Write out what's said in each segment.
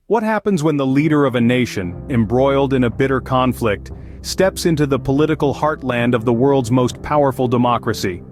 What happens when the leader of a nation, embroiled in a bitter conflict, steps into the political heartland of the world's most powerful democracy?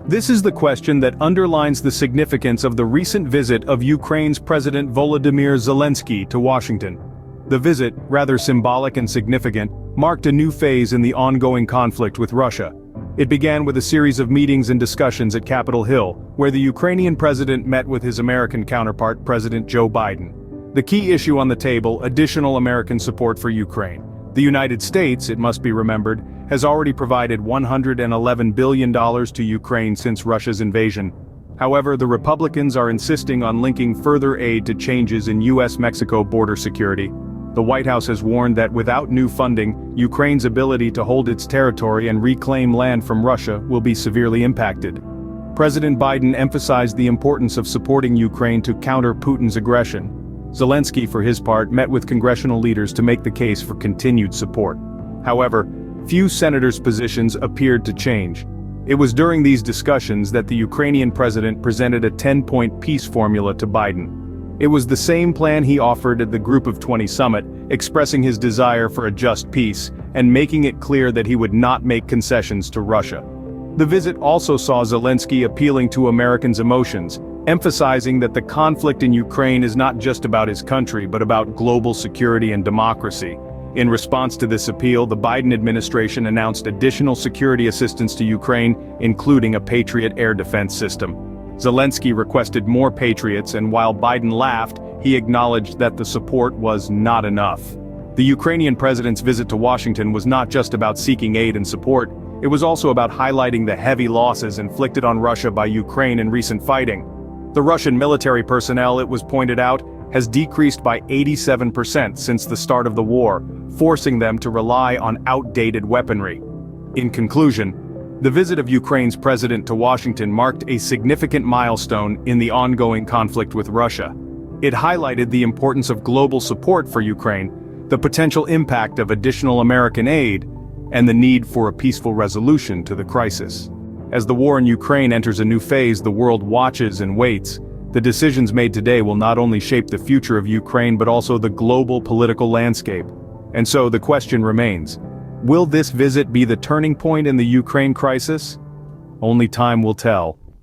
This is the question that underlines the significance of the recent visit of Ukraine's President Volodymyr Zelenskyy to Washington. The visit, rather symbolic and significant, marked a new phase in the ongoing conflict with Russia. It began with a series of meetings and discussions at Capitol Hill, where the Ukrainian president met with his American counterpart, President Joe Biden. The key issue on the table: additional American support for Ukraine. The United States, it must be remembered, has already provided $111 billion to Ukraine since Russia's invasion. However, the Republicans are insisting on linking further aid to changes in US-Mexico border security. The White House has warned that without new funding, Ukraine's ability to hold its territory and reclaim land from Russia will be severely impacted. President Biden emphasized the importance of supporting Ukraine to counter Putin's aggression. Zelenskyy, for his part, met with congressional leaders to make the case for continued support. However, few senators' positions appeared to change. It was during these discussions that the Ukrainian president presented a 10-point peace formula to Biden. It was the same plan he offered at the Group of 20 summit, expressing his desire for a just peace, and making it clear that he would not make concessions to Russia. The visit also saw Zelenskyy appealing to Americans' emotions, emphasizing that the conflict in Ukraine is not just about his country but about global security and democracy. In response to this appeal, the Biden administration announced additional security assistance to Ukraine, including a Patriot air defense system. Zelenskyy requested more Patriots, and while Biden laughed, he acknowledged that the support was not enough. The Ukrainian president's visit to Washington was not just about seeking aid and support, it was also about highlighting the heavy losses inflicted on Russia by Ukraine in recent fighting. The Russian military personnel, it was pointed out, has decreased by 87% since the start of the war, forcing them to rely on outdated weaponry. In conclusion, the visit of Ukraine's president to Washington marked a significant milestone in the ongoing conflict with Russia. It highlighted the importance of global support for Ukraine, the potential impact of additional American aid, and the need for a peaceful resolution to the crisis. As the war in Ukraine enters a new phase, the world watches and waits. The decisions made today will not only shape the future of Ukraine but also the global political landscape. And so the question remains: will this visit be the turning point in the Ukraine crisis? Only time will tell.